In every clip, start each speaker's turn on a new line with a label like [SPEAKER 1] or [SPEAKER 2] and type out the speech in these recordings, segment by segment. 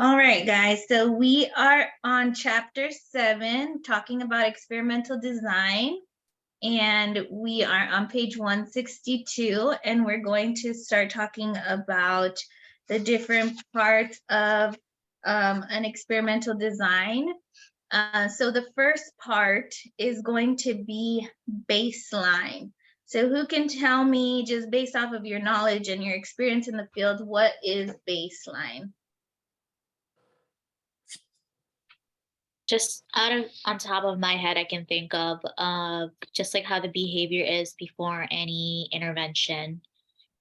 [SPEAKER 1] All right, guys, so we are on chapter 7, talking about experimental design, and we are on page 162, and we're going to start talking about the different parts of an experimental design. So the first part is going to be baseline. So who can tell me, just based off of your knowledge and your experience in the field, what is baseline?
[SPEAKER 2] Just on top of my head, I can think of just like how the behavior is before any intervention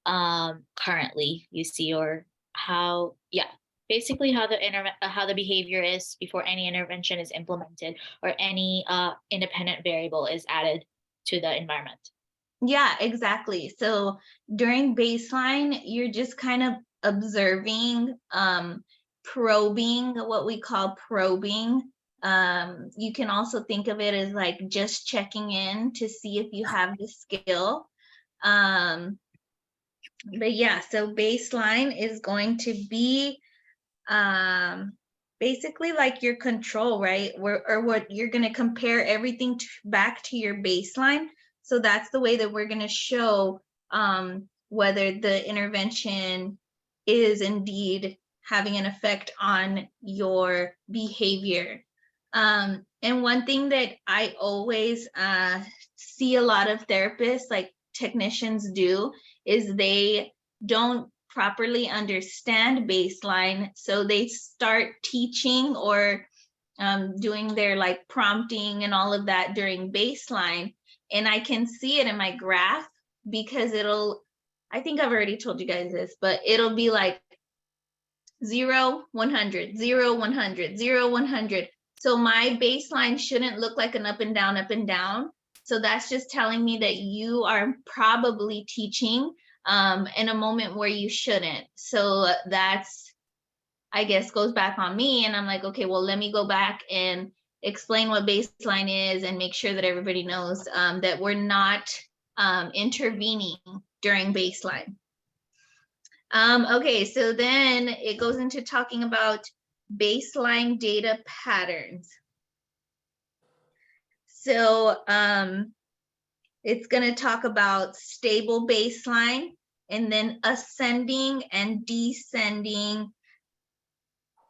[SPEAKER 2] currently you see, or how, yeah, basically how the behavior is before any intervention is implemented or any independent variable is added to the environment.
[SPEAKER 1] Yeah, exactly. So during baseline, you're just kind of observing, probing, what we call probing. You can also think of it as like just checking in to see if you have the skill. But yeah, so baseline is going to be basically like your control, right? Or what you're going to compare everything back to your baseline. So that's the way that we're going to show whether the intervention is indeed having an effect on your behavior. And one thing that I always see a lot of therapists, like technicians, do is they don't properly understand baseline, so they start teaching or doing their like prompting and all of that during baseline, and I can see it in my graph because I think I've already told you guys this, but it'll be like 0 100 0 100 0 100. So my baseline shouldn't look like an up and down, up and down. So that's just telling me that you are probably teaching in a moment where you shouldn't. So that's, I guess, goes back on me, and I'm like, okay, well, let me go back and explain what baseline is and make sure that everybody knows that we're not intervening during baseline. Okay, so then it goes into talking about baseline data patterns. So it's going to talk about stable baseline and then ascending and descending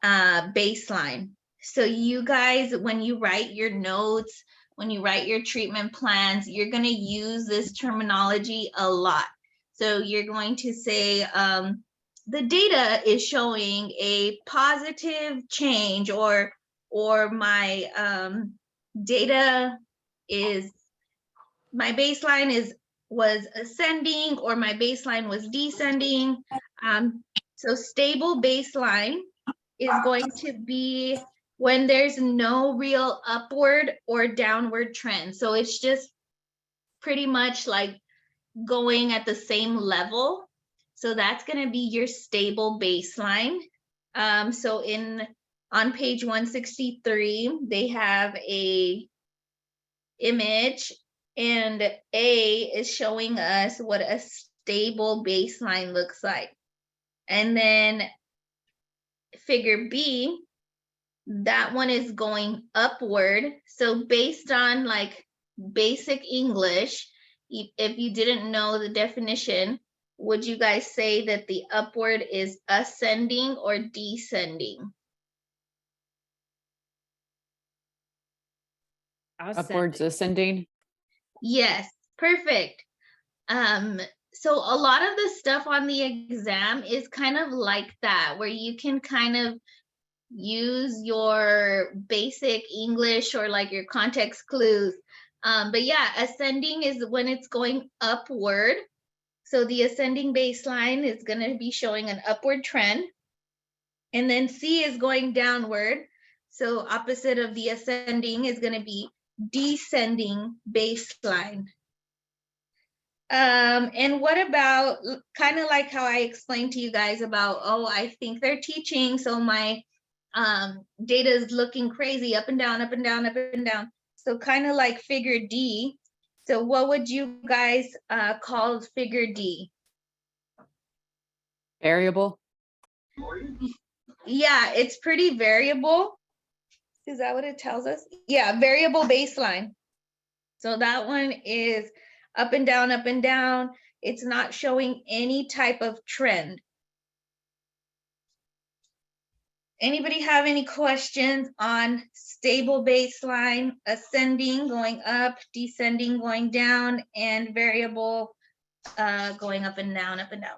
[SPEAKER 1] baseline. So you guys, when you write your notes, when you write your treatment plans, you're going to use this terminology a lot. So you're going to say, the data is showing a positive change, or my data is, my baseline was ascending, or my baseline was descending. So stable baseline is going to be when there's no real upward or downward trend. So it's just pretty much like going at the same level. So that's going to be your stable baseline. So on page 163, they have a image, and A is showing us what a stable baseline looks like. And then figure B, that one is going upward. So based on like basic English, if you didn't know the definition, would you guys say that the upward is ascending or descending?
[SPEAKER 3] Upwards ascending.
[SPEAKER 1] Yes, perfect. So a lot of the stuff on the exam is kind of like that, where you can kind of use your basic English or like your context clues. But yeah, ascending is when it's going upward. So the ascending baseline is going to be showing an upward trend. And then C is going downward. So opposite of the ascending is going to be descending baseline. And what about kind of like how I explained to you guys about, oh, I think they're teaching, so my data is looking crazy, up and down, up and down, up and down. So kind of like figure D. So what would you guys call figure D?
[SPEAKER 3] Variable.
[SPEAKER 1] yeah, it's pretty variable. Is that what it tells us? Yeah, variable baseline. So that one is up and down, up and down. It's not showing any type of trend. Anybody have any questions on stable baseline, ascending, going up, descending, going down, and variable going up and down, up and down?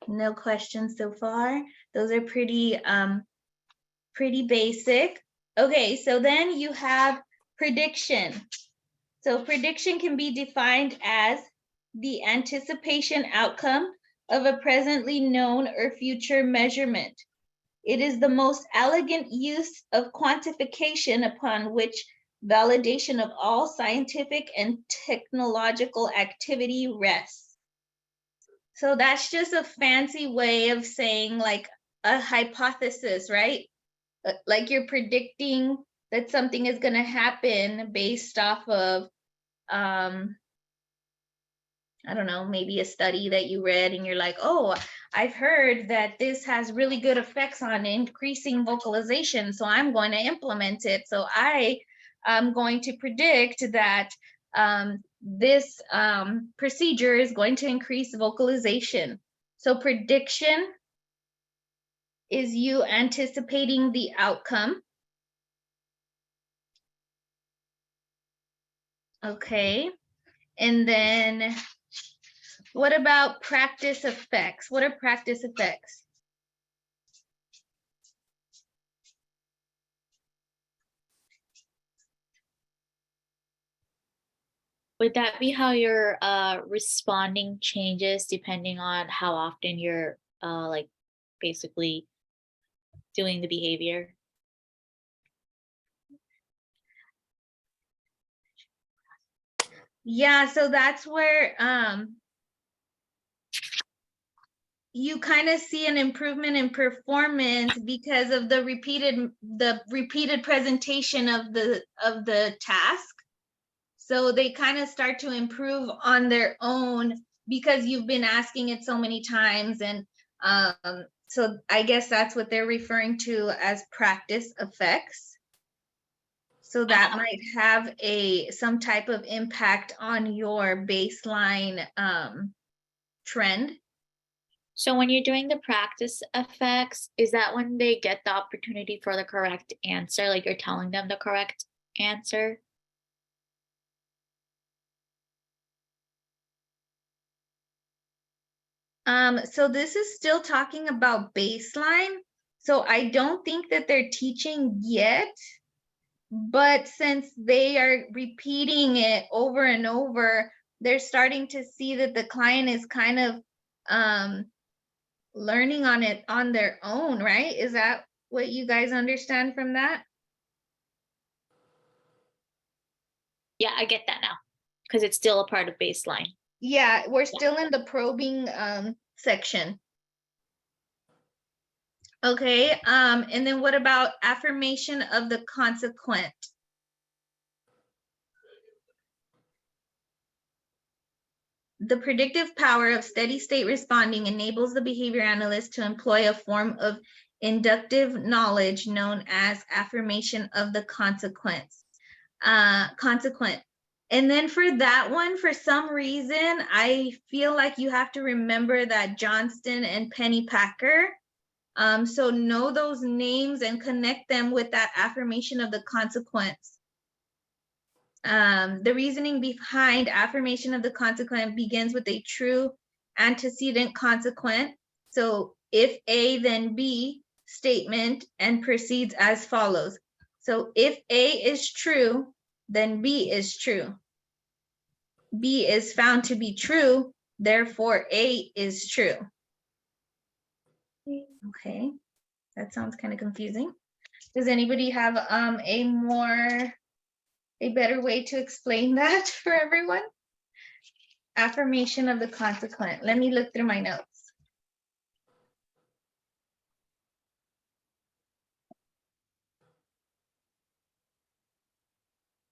[SPEAKER 1] No questions so far. Those are pretty basic. Okay, so then you have prediction. So prediction can be defined as the anticipation outcome of a presently known or future measurement. It is the most elegant use of quantification upon which validation of all scientific and technological activity rests. So that's just a fancy way of saying like a hypothesis, right? Like you're predicting that something is going to happen based off of, I don't know, maybe a study that you read and you're like, oh, I've heard that this has really good effects on increasing vocalization, so I'm going to implement it. So I am going to predict that this procedure is going to increase vocalization. So prediction is you anticipating the outcome. Okay. And then what about practice effects? What are practice effects?
[SPEAKER 2] Would that be how your responding changes depending on how often you're like basically doing the behavior?
[SPEAKER 1] Yeah, so that's where you kind of see an improvement in performance because of the repeated presentation of the task. So they kind of start to improve on their own because you've been asking it so many times. And so I guess that's what they're referring to as practice effects. So that might have some type of impact on your baseline trend.
[SPEAKER 2] So when you're doing the practice effects, is that when they get the opportunity for the correct answer? Like you're telling them the correct answer?
[SPEAKER 1] So this is still talking about baseline. So I don't think that they're teaching yet, but since they are repeating it over and over, they're starting to see that the client is kind of learning on it on their own, right? Is that what you guys understand from that?
[SPEAKER 2] Yeah, I get that now because it's still a part of baseline.
[SPEAKER 1] Yeah, we're still in the probing section. Okay, and then what about affirmation of the consequent? The predictive power of steady state responding enables the behavior analyst to employ a form of inductive knowledge known as affirmation of the consequent. And then for that one, for some reason, I feel like you have to remember that Johnston and Pennypacker. So know those names and connect them with that affirmation of the consequence. The reasoning behind affirmation of the consequent begins with a true antecedent consequent. So if A, then B statement and proceeds as follows. So if A is true, then B is true. B is found to be true, therefore A is true. Okay, that sounds kind of confusing. Does anybody have a better way to explain that for everyone? Affirmation of the consequent. Let me look through my notes.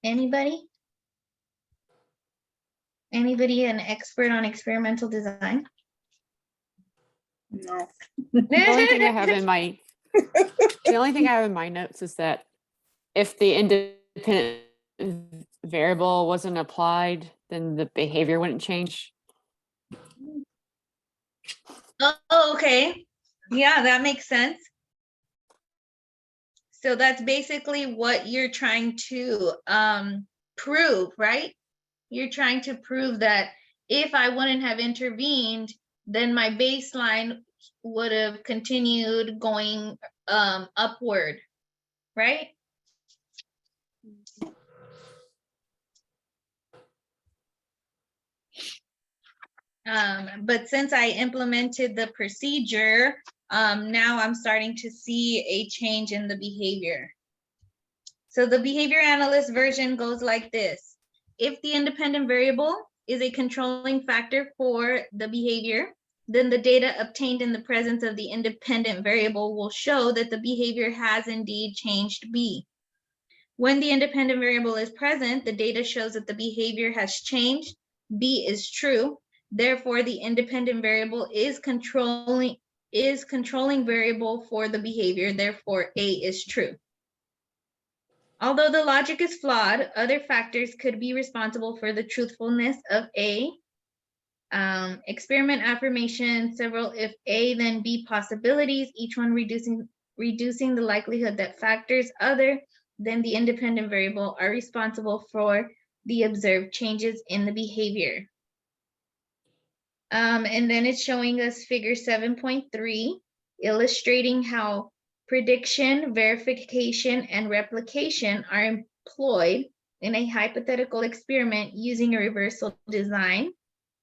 [SPEAKER 1] Anybody? Anybody an expert on experimental design?
[SPEAKER 4] No.
[SPEAKER 3] The only thing I have in my, the only thing I have in my notes is that if the independent variable wasn't applied, then the behavior wouldn't change.
[SPEAKER 1] Oh, okay. Yeah, that makes sense. So that's basically what you're trying to prove, right? You're trying to prove that if I wouldn't have intervened, then my baseline would have continued going upward, right? But since I implemented the procedure, now I'm starting to see a change in the behavior. So the behavior analyst version goes like this. If the independent variable is a controlling factor for the behavior, then the data obtained in the presence of the independent variable will show that the behavior has indeed changed B. When the independent variable is present, the data shows that the behavior has changed. B is true. Therefore, the independent variable is controlling variable for the behavior. Therefore, A is true. Although the logic is flawed, other factors could be responsible for the truthfulness of A. Experiment affirmation, several if A then B possibilities, each one reducing the likelihood that factors other than the independent variable are responsible for the observed changes in the behavior. And then it's showing us figure 7.3, illustrating how prediction, verification, and replication are employed in a hypothetical experiment using a reversal design,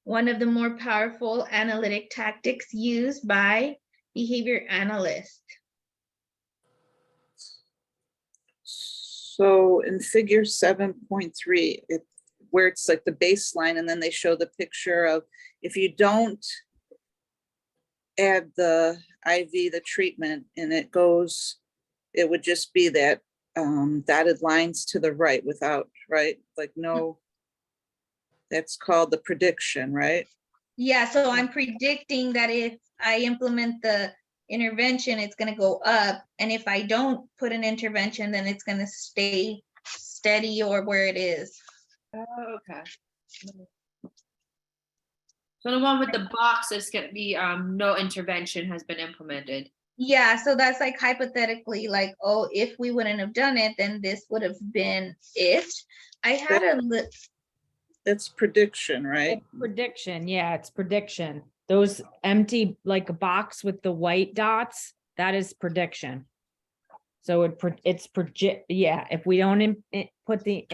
[SPEAKER 1] one of the more powerful analytic tactics used by behavior analysts.
[SPEAKER 4] So in figure 7.3, where it's like the baseline, and then they show the picture of if you don't add the IV, the treatment, and it would just be that dotted lines to the right without, right? Like no, that's called the prediction, right?
[SPEAKER 1] Yeah, so I'm predicting that if I implement the intervention, it's going to go up. And if I don't put an intervention, then it's going to stay steady or where it is.
[SPEAKER 5] Oh, okay. So the one with the box is going to be no intervention has been implemented.
[SPEAKER 1] Yeah, so that's like hypothetically like, oh, if we wouldn't have done it, then this would have been it. I had a look.
[SPEAKER 4] That's prediction, right?
[SPEAKER 3] It's prediction, yeah, it's prediction. Those empty, like a box with the white dots, that is prediction. So it's project, yeah, if we don't put the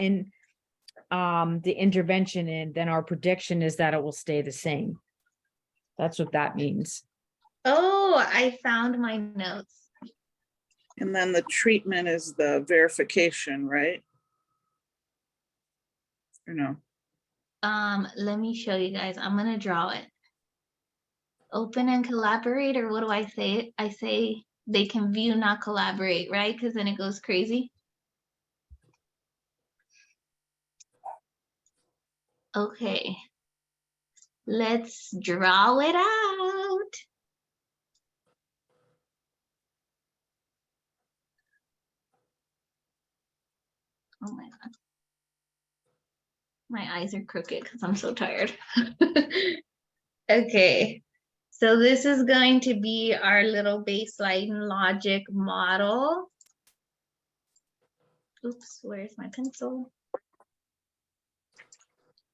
[SPEAKER 3] intervention in, then our prediction is that it will stay the same. That's what that means.
[SPEAKER 1] Oh, I found my notes.
[SPEAKER 4] And then the treatment is the verification, right? Or no?
[SPEAKER 1] Let me show you guys. I'm gonna draw it. Open and collaborate, or what do I say? I say they can view, not collaborate, right? Because then it goes crazy. Okay. Let's draw it out. Oh my God. My eyes are crooked because I'm so tired. Okay. So this is going to be our little baseline logic model. Oops, where's my pencil?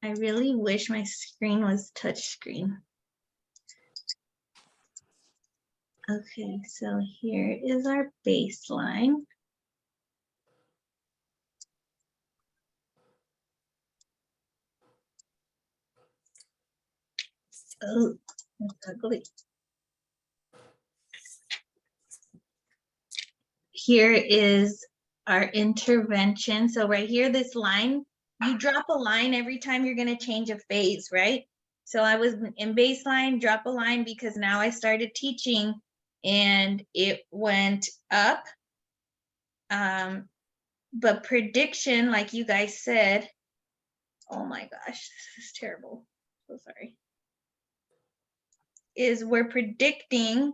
[SPEAKER 1] I really wish my screen was touch screen. Okay, so here is our baseline. Oh, that's ugly. Here is our intervention. So right here, this line, you drop a line every time you're going to change a phase, right? So I was in baseline, drop a line because now I started teaching and it went up. But prediction, like you guys said, oh my gosh, this is terrible. So sorry. is we're predicting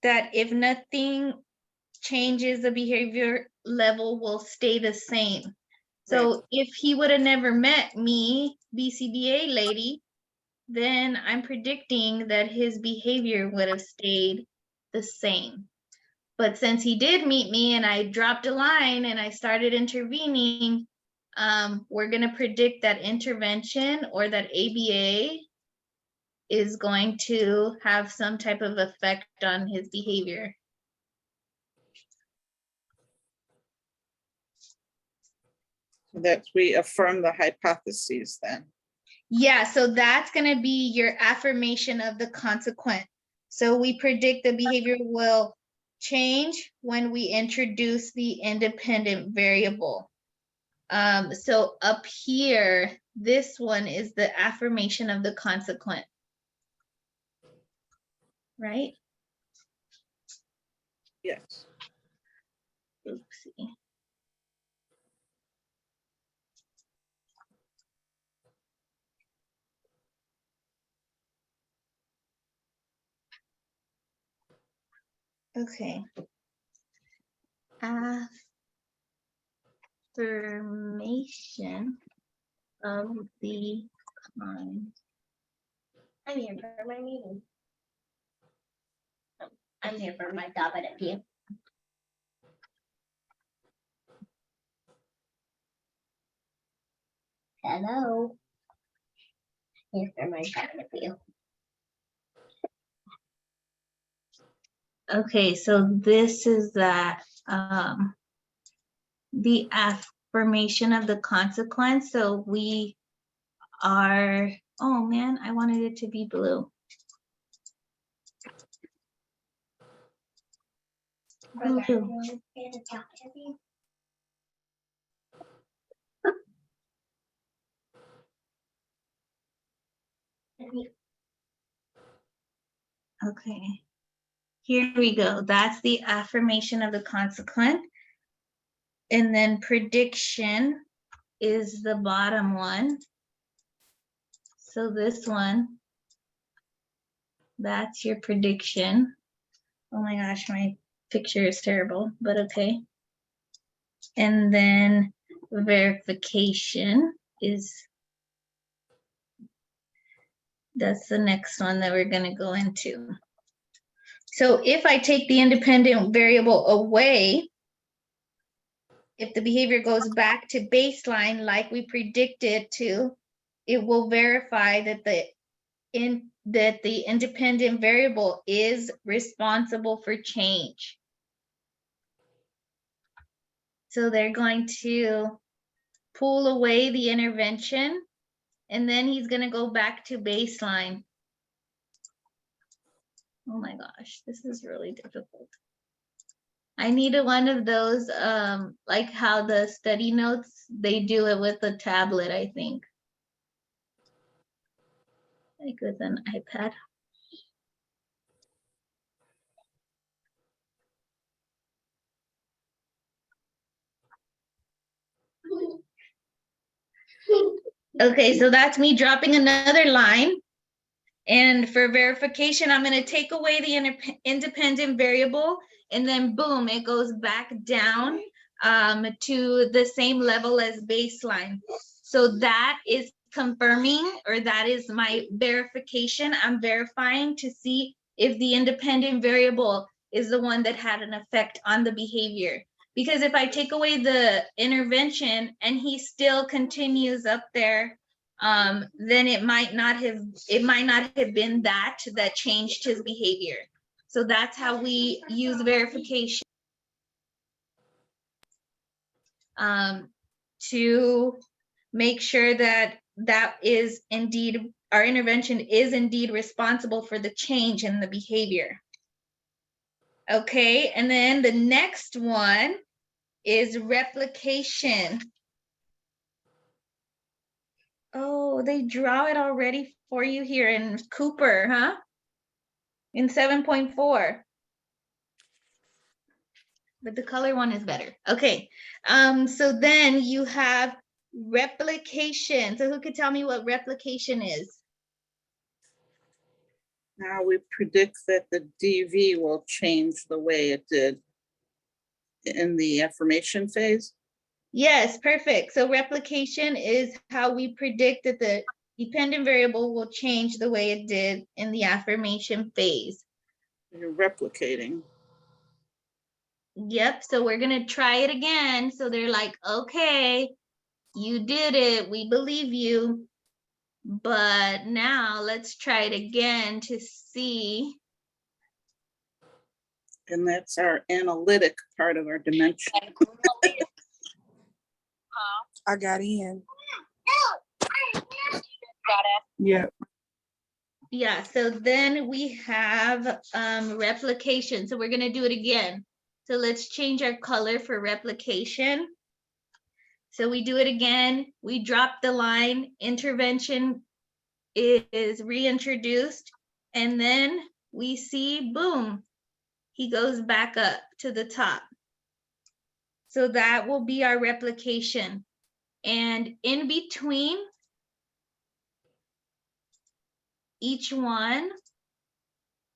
[SPEAKER 1] that if nothing changes, the behavior level will stay the same. So if he would have never met me, BCBA lady, then I'm predicting that his behavior would have stayed the same. But since he did meet me and I dropped a line and I started intervening, we're going to predict that intervention or that ABA is going to have some type of effect on his behavior.
[SPEAKER 4] That we affirm the hypotheses then.
[SPEAKER 1] Yeah, so that's going to be your affirmation of the consequent. So we predict the behavior will change when we introduce the independent variable. So up here, this one is the affirmation of the consequent, right?
[SPEAKER 4] Yes.
[SPEAKER 1] Oopsie. Okay. Affirmation of the con.
[SPEAKER 6] I'm here for my meeting. I'm here for my job interview. Hello. Here for my job interview.
[SPEAKER 1] Okay, so this is that the affirmation of the consequence. So we are, oh man, I wanted it to be blue. Blue. Okay, here we go. That's the affirmation of the consequent. And then prediction is the bottom one. So this one, that's your prediction. Oh my gosh, my picture is terrible, but okay. And then verification is, that's the next one that we're going to go into. So if I take the independent variable away, if the behavior goes back to baseline like we predicted to, it will verify that the independent variable is responsible for change. So they're going to pull away the intervention, and then he's going to go back to baseline. Oh my gosh, this is really difficult. I needed one of those, like how the study notes, they do it with a tablet, I think. Like with an iPad. Okay, so that's me dropping another line. And for verification, I'm going to take away the independent variable, and then boom, it goes back down to the same level as baseline. So that is confirming, or that is my verification. I'm verifying to see if the independent variable is the one that had an effect on the behavior. Because if I take away the intervention and he still continues up there, then it might not have been that changed his behavior. So that's how we use verification to make sure that is indeed, our intervention is indeed responsible for the change in the behavior. Okay, and then the next one is replication. Oh, they draw it already for you here in Cooper, huh? In 7.4. But the color one is better. Okay, so then you have replication. So who could tell me what replication is?
[SPEAKER 4] Now we predict that the DV will change the way it did in the affirmation phase.
[SPEAKER 1] Yes, perfect. So replication is how we predict that the dependent variable will change the way it did in the affirmation phase.
[SPEAKER 4] You're replicating.
[SPEAKER 1] Yep, so we're gonna try it again. So they're like, okay, you did it, we believe you. But now let's try it again to see.
[SPEAKER 4] And that's our analytic part of our dimension.
[SPEAKER 7] I got in.
[SPEAKER 2] Got it.
[SPEAKER 7] Yeah.
[SPEAKER 1] Yeah, so then we have replication. So we're gonna do it again. So let's change our color for replication. So we do it again. We drop the line, intervention is reintroduced, and then we see, boom, he goes back up to the top. So that will be our replication. And in between each one,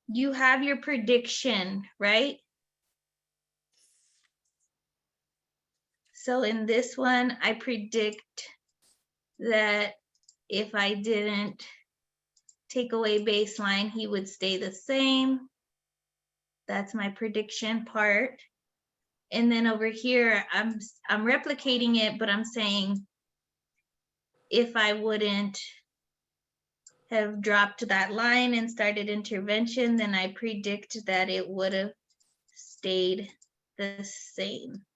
[SPEAKER 1] you have your prediction, right? So in this one, I predict that if I didn't take away baseline, he would stay the same. That's my prediction part. And then over here, I'm replicating it, but I'm saying if I wouldn't have dropped that line and started intervention, then I predict that it would have stayed the same.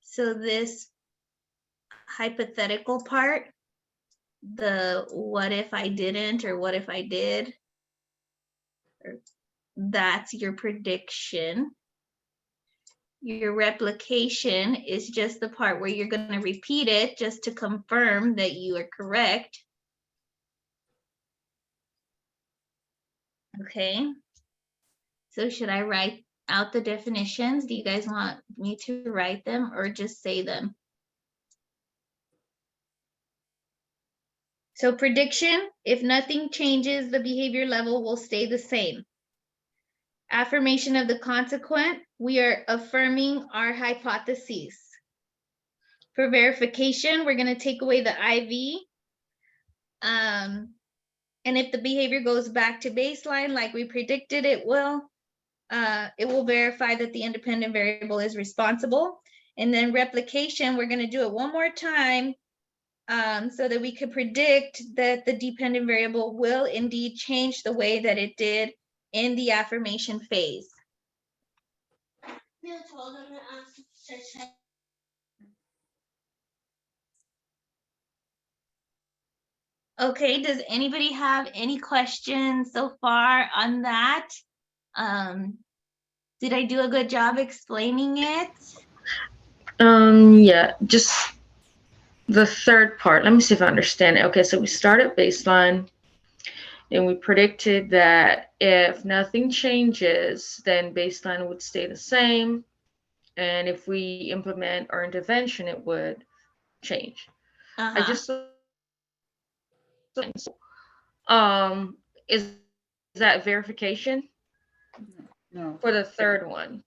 [SPEAKER 1] So this hypothetical part, the what if I didn't or what if I did, that's your prediction. Your replication is just the part where you're going to repeat it just to confirm that you are correct. Okay. So should I write out the definitions? Do you guys want me to write them or just say them? So prediction, if nothing changes, the behavior level will stay the same. Affirmation of the consequent, we are affirming our hypotheses. For verification, we're going to take away the IV. And if the behavior goes back to baseline, like we predicted it will verify that the independent variable is responsible. And then replication, we're going to do it one more time so that we could predict that the dependent variable will indeed change the way that it did in the affirmation phase. Okay, does anybody have any questions so far on that? Did I do a good job explaining it?
[SPEAKER 8] Yeah, just the third part. Let me see if I understand it. Okay, so we start at baseline and we predicted that if nothing changes, then baseline would stay the same. And if we implement our intervention, it would change. I just is that verification
[SPEAKER 4] No.
[SPEAKER 8] for the third one?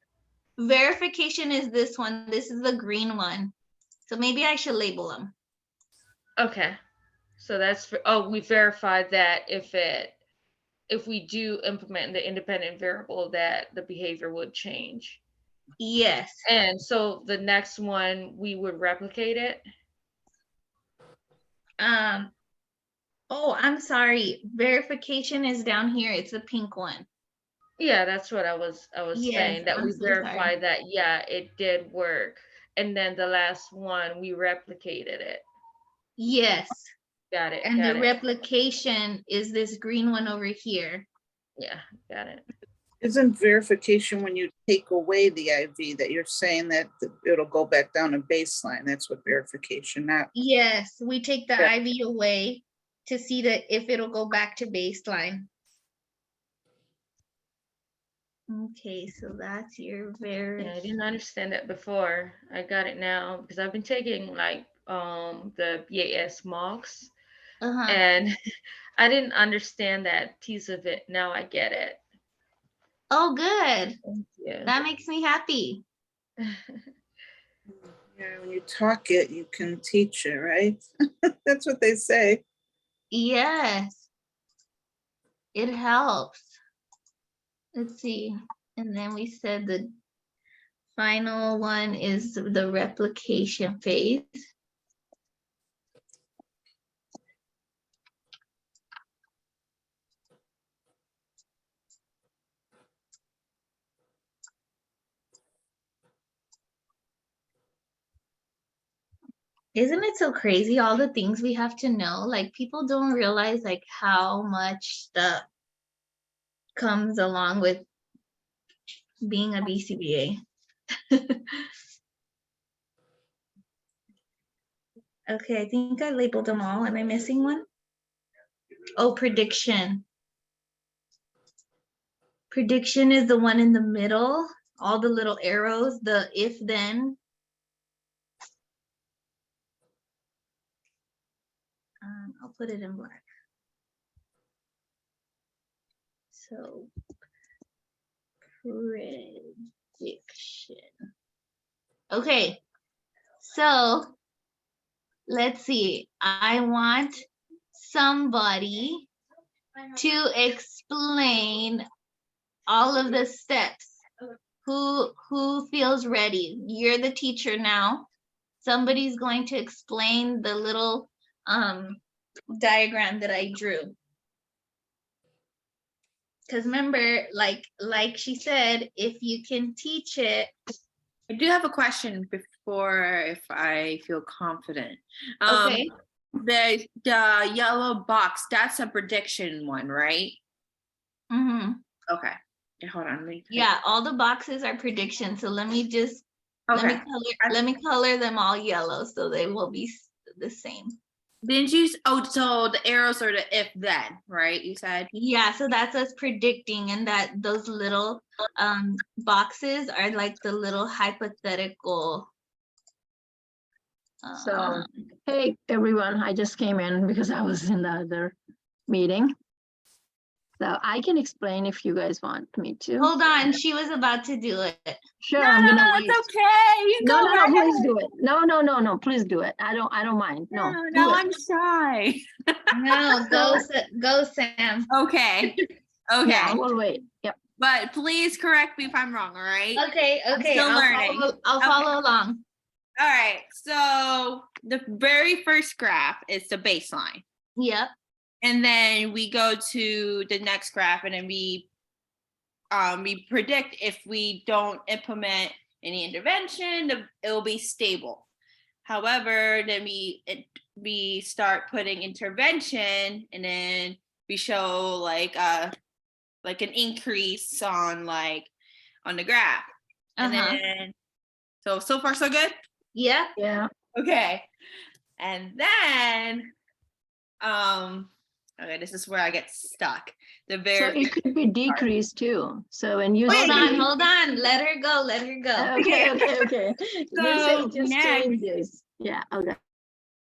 [SPEAKER 1] Verification is this one. This is the green one. So maybe I should label them.
[SPEAKER 8] Okay, so that's we verified that if we do implement the independent variable, that the behavior would change.
[SPEAKER 1] Yes.
[SPEAKER 8] And so the next one, we would replicate it.
[SPEAKER 1] Oh, I'm sorry. Verification is down here. It's the pink one.
[SPEAKER 8] Yeah, that's what I was
[SPEAKER 1] Yes,
[SPEAKER 8] saying, that
[SPEAKER 1] I'm
[SPEAKER 8] we
[SPEAKER 1] so sorry.
[SPEAKER 8] verified that, yeah, it did work. And then the last one, we replicated it.
[SPEAKER 1] Yes.
[SPEAKER 8] Got it.
[SPEAKER 1] And
[SPEAKER 8] got
[SPEAKER 1] the
[SPEAKER 8] it.
[SPEAKER 1] replication is this green one over here.
[SPEAKER 8] Yeah, got it.
[SPEAKER 4] Isn't verification when you take away the IV that you're saying that it'll go back down to baseline? That's what verification, not.
[SPEAKER 1] Yes, we take the
[SPEAKER 4] Yeah.
[SPEAKER 1] IV away to see that if it'll go back to baseline. Okay, so that's your
[SPEAKER 8] Yeah, I didn't understand that before. I got it now because I've been taking like the BAS mocks,
[SPEAKER 1] Uh-huh.
[SPEAKER 8] And I didn't understand that piece of it. Now I get it.
[SPEAKER 1] Oh, good.
[SPEAKER 8] Thank you.
[SPEAKER 1] That makes me happy.
[SPEAKER 4] Yeah, when you talk it, you can teach it, right? That's what they say.
[SPEAKER 1] Yes, it helps. Let's see. And then we said the final one is the replication phase. Isn't it so crazy all the things we have to know? Like people don't realize like how much stuff comes along with being a BCBA. Okay, I think I labeled them all. Am I missing one? Oh, prediction. Prediction is the one in the middle, all the little arrows, the if then. I'll put it in black. So, prediction. Okay, so let's see. I want somebody to explain all of the steps. Who feels ready? You're the teacher now. Somebody's going to explain the little diagram that I drew. Because remember, like she said, if you can teach it.
[SPEAKER 5] I do have a question before if I feel confident.
[SPEAKER 1] Okay.
[SPEAKER 5] The yellow box, that's a prediction one, right?
[SPEAKER 1] Mm-hmm.
[SPEAKER 5] Okay. Yeah, hold on.
[SPEAKER 1] Yeah, all the boxes are predictions. So let me just
[SPEAKER 5] Okay.
[SPEAKER 1] let me color them all yellow so they will be the same.
[SPEAKER 5] Didn't you? Oh, so the arrows are the if then, right? You said.
[SPEAKER 1] Yeah, so that's us predicting, and that those little boxes are like the little hypothetical.
[SPEAKER 6] So, hey, everyone, I just came in because I was in the other meeting. So I can explain if you guys want me to.
[SPEAKER 1] Hold on, she was about to do it.
[SPEAKER 6] Sure, I'm gonna wait.
[SPEAKER 5] It's okay. You
[SPEAKER 6] No,
[SPEAKER 5] go
[SPEAKER 6] no, no,
[SPEAKER 5] right
[SPEAKER 6] please
[SPEAKER 5] ahead.
[SPEAKER 6] do it. No, please do it. I don't mind. No, do
[SPEAKER 5] No,
[SPEAKER 6] it.
[SPEAKER 5] I'm shy.
[SPEAKER 1] No, go Sam.
[SPEAKER 5] Okay. Okay.
[SPEAKER 6] Yeah, we'll wait. Yep.
[SPEAKER 5] But please correct me if I'm wrong, all right?
[SPEAKER 1] Okay,
[SPEAKER 5] still learning.
[SPEAKER 1] I'll follow along.
[SPEAKER 5] All right. So the very first graph is the baseline.
[SPEAKER 1] Yep.
[SPEAKER 5] And then we go to the next graph and then we predict if we don't implement any intervention, it will be stable. However, then we start putting intervention and then we show like an increase on the graph. And then so far so good?
[SPEAKER 1] Yeah.
[SPEAKER 6] Yeah.
[SPEAKER 5] Okay. And then okay, this is where I get stuck.
[SPEAKER 6] So it could be decreased too. So when you
[SPEAKER 1] Hold
[SPEAKER 6] see-
[SPEAKER 1] on. Let her go.
[SPEAKER 6] Okay.
[SPEAKER 5] So
[SPEAKER 6] You say just
[SPEAKER 5] next-
[SPEAKER 6] changes. Yeah, okay.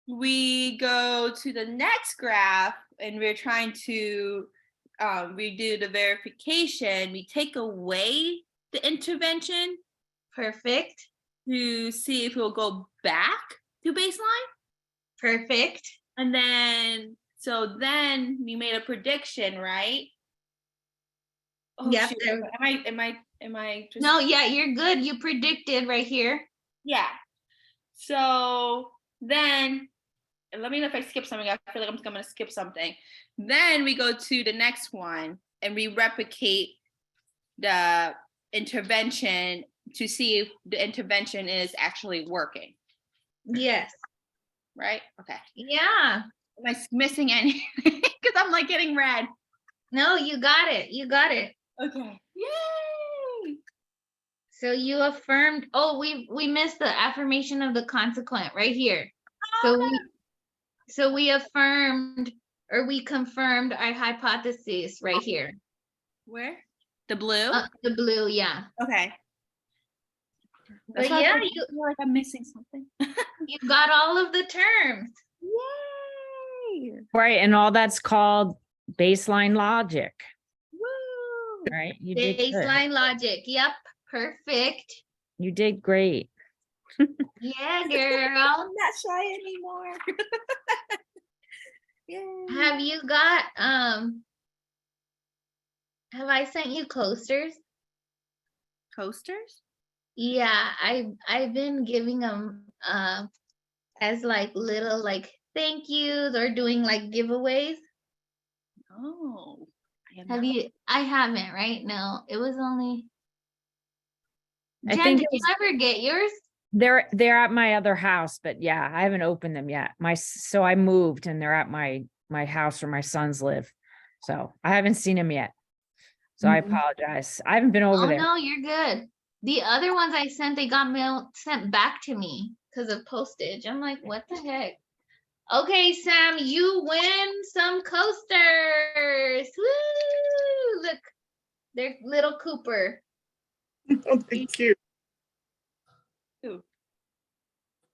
[SPEAKER 5] We go to the next graph and we're trying to we do the verification. We take away the intervention.
[SPEAKER 1] Perfect.
[SPEAKER 5] To see if we'll go back to baseline.
[SPEAKER 1] Perfect.
[SPEAKER 5] And then then we made a prediction, right? Oh,
[SPEAKER 1] Yep.
[SPEAKER 5] shoot. Am I just...
[SPEAKER 1] No, yeah, you're good. You predicted right here.
[SPEAKER 5] Yeah. So then let me know if I skip something. I feel like I'm gonna skip something. Then we go to the next one and we replicate the intervention to see if the intervention is actually working.
[SPEAKER 1] Yes.
[SPEAKER 5] Right? Okay.
[SPEAKER 1] Yeah.
[SPEAKER 5] Am I missing anything? Because I'm like getting red.
[SPEAKER 1] No, you got it.
[SPEAKER 5] Okay. Yay!
[SPEAKER 1] So you affirmed. Oh, we missed the affirmation of the consequent right here. So we affirmed or we confirmed our hypothesis right here.
[SPEAKER 5] Where? The blue?
[SPEAKER 1] The blue, yeah.
[SPEAKER 5] Okay.
[SPEAKER 1] But yeah,
[SPEAKER 5] I feel like I'm missing something.
[SPEAKER 1] you got all of the terms.
[SPEAKER 5] Yay! Yay.
[SPEAKER 3] Right, and all that's called baseline logic,
[SPEAKER 5] Woo.
[SPEAKER 3] right? You did good.
[SPEAKER 1] Baseline logic. Yep. Perfect.
[SPEAKER 3] You did great.
[SPEAKER 1] Yeah, girl.
[SPEAKER 5] I'm not shy anymore. Yay.
[SPEAKER 1] Have you got have I sent you coasters?
[SPEAKER 5] Coasters?
[SPEAKER 1] Yeah, I've been giving them as like little like thank yous or doing like giveaways.
[SPEAKER 5] Oh.
[SPEAKER 1] Have you? I haven't, right? No, it was only.
[SPEAKER 3] I
[SPEAKER 1] Jen,
[SPEAKER 3] think
[SPEAKER 1] did
[SPEAKER 3] it
[SPEAKER 1] you
[SPEAKER 3] was-
[SPEAKER 1] ever get yours?
[SPEAKER 3] They're at my other house, but yeah, I haven't opened them yet. So I moved and they're at my house where my sons live. So I haven't seen them yet. So I
[SPEAKER 8] Mhm.
[SPEAKER 3] apologize. I haven't been over
[SPEAKER 1] Oh
[SPEAKER 3] there.
[SPEAKER 1] no, you're good. The other ones I sent, they got mail sent back to me because of postage. I'm like, what the heck? Okay, Sam, you win some coasters. Woo! Look, they're little Cooper.
[SPEAKER 4] Oh, thank you.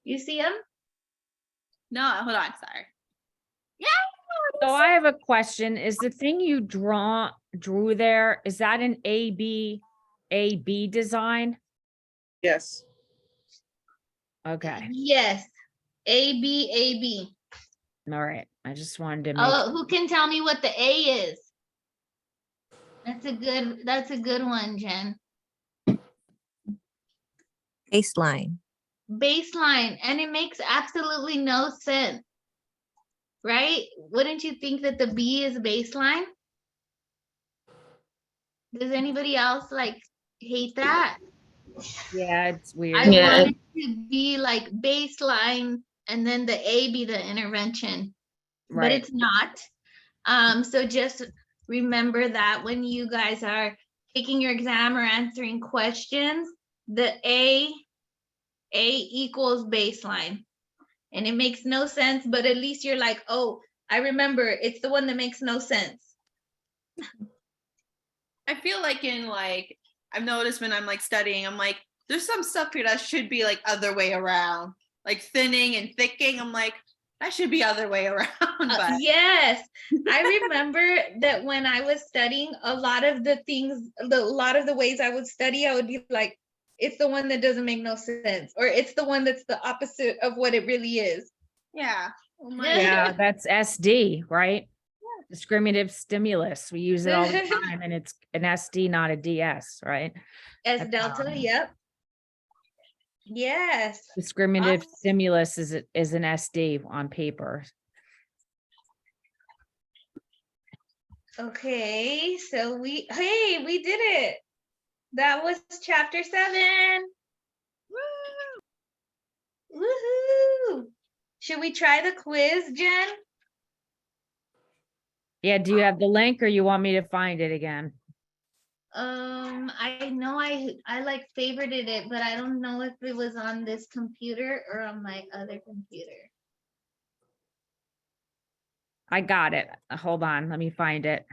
[SPEAKER 1] You see them?
[SPEAKER 5] No, hold on. Sorry.
[SPEAKER 3] So I have a question. Is the thing you drew there, is that an AB design?
[SPEAKER 4] Yes.
[SPEAKER 3] Okay,
[SPEAKER 1] Yes. A B.
[SPEAKER 3] all right. I just wanted to make,
[SPEAKER 1] Oh, who can tell me what the A is? That's a good one, Jen.
[SPEAKER 9] Baseline.
[SPEAKER 1] Baseline, and it makes absolutely no sense. Right? Wouldn't you think that the B is baseline? Does anybody else like hate that?
[SPEAKER 3] yeah, it's
[SPEAKER 1] I
[SPEAKER 3] weird.
[SPEAKER 8] Yeah.
[SPEAKER 1] want it to be like baseline and then the A be the intervention, but
[SPEAKER 3] Right.
[SPEAKER 1] it's not. So just remember that when you guys are taking your exam or answering questions, the A equals baseline. And it makes no sense, but at least you're like, oh, I remember it's the one that makes no sense.
[SPEAKER 5] I feel like I've noticed when I'm like studying, I'm like, there's some stuff here that should be like other way around, like thinning and thickening. I'm like, that should be other way around. But
[SPEAKER 1] Yes, I remember that when I was studying, a lot of the ways I would study, I would be like, it's the one that doesn't make no sense, or it's the one that's the opposite of what it really is.
[SPEAKER 5] yeah. Oh my
[SPEAKER 3] Yeah, that's SD, right? Discriminative stimulus. We use it all the time and it's an SD, not a DS, right?
[SPEAKER 1] S
[SPEAKER 3] That's
[SPEAKER 1] delta,
[SPEAKER 3] fine.
[SPEAKER 1] yep. Yes.
[SPEAKER 3] Discriminative stimulus is an SD on paper.
[SPEAKER 1] Okay, so we did it. That was chapter 7. Woohoo! Should we try the quiz, Jen?
[SPEAKER 3] Yeah, do you have the link or you want me to find it again?
[SPEAKER 1] I know I like favorited it, but I don't know if it was on this computer or on my other computer.
[SPEAKER 3] I got it. Hold on, let me find it.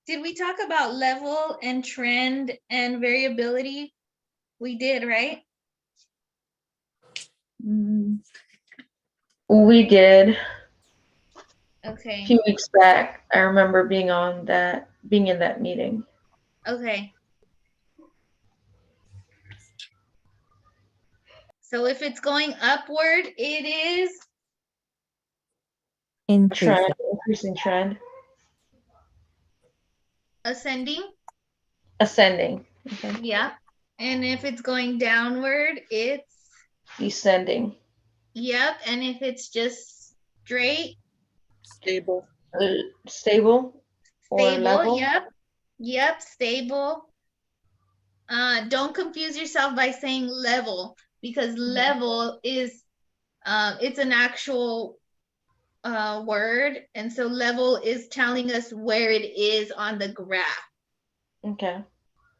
[SPEAKER 1] Did we talk about level and trend and variability? We did, right?
[SPEAKER 8] We did a
[SPEAKER 1] Okay.
[SPEAKER 8] few weeks back. I remember being in that meeting.
[SPEAKER 1] Okay. So if it's going upward, it is
[SPEAKER 8] A trend, increasing trend,
[SPEAKER 1] ascending.
[SPEAKER 8] ascending. Okay.
[SPEAKER 1] Yep. And if it's going downward, it's
[SPEAKER 8] Descending.
[SPEAKER 1] yep. And if it's just straight,
[SPEAKER 4] Stable.
[SPEAKER 8] Stable or
[SPEAKER 1] stable,
[SPEAKER 8] level.
[SPEAKER 1] Yep, stable. Don't confuse yourself by saying level, because level is it's an actual word, and so level is telling us where it is on the graph.
[SPEAKER 8] Okay.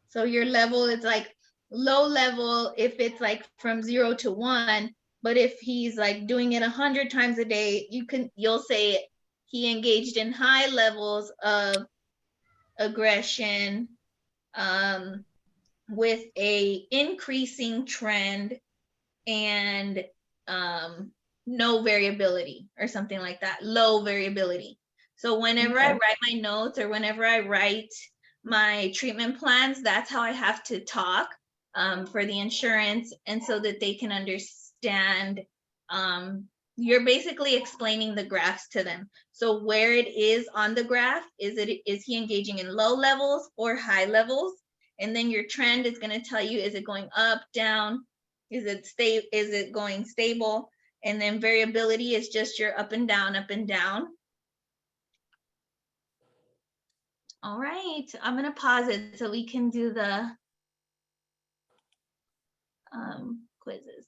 [SPEAKER 1] So your level is like low level if it's like from 0 to 1, but if he's like doing it 100 times a day, you'll say he engaged in high levels of aggression, with a increasing trend and no variability or something like that, low variability. So whenever I
[SPEAKER 8] Okay.
[SPEAKER 1] write my notes or whenever I write my treatment plans, that's how I have to talk for the insurance, and so that they can understand. You're basically explaining the graphs to them. So where it is on the graph, is he engaging in low levels or high levels? And then your trend is going to tell you, is it going up, down? Is it going stable? And then variability is just your up and down, up and down. All right, I'm gonna pause it so we can do the quizzes.